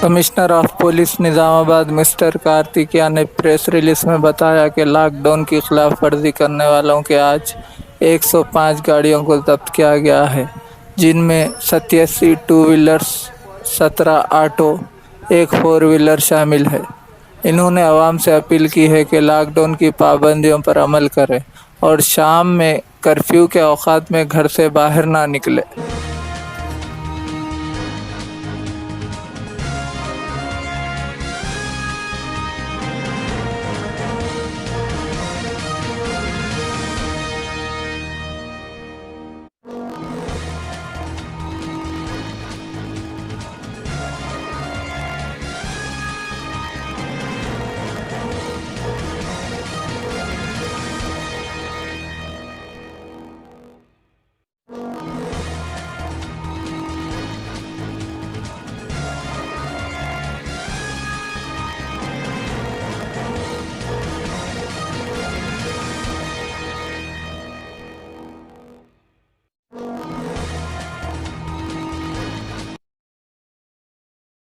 Commissioner of police Nizamabad mister Kartikeya ने press release में बताया कि लॉकडाउन की खिलाफ वर्जी करने वालों के आज 105 गाड़ियों को जब्त किया गया है, जिनमें 87 टू व्हीलर्स, 17 ऑटो, एक फोर व्हीलर शामिल है। इन्होंने आवाम से अपील की है कि लॉकडाउन की पाबंदियों पर अमल करें और शाम में कर्फ्यू के औकात में घर से बाहर ना निकले।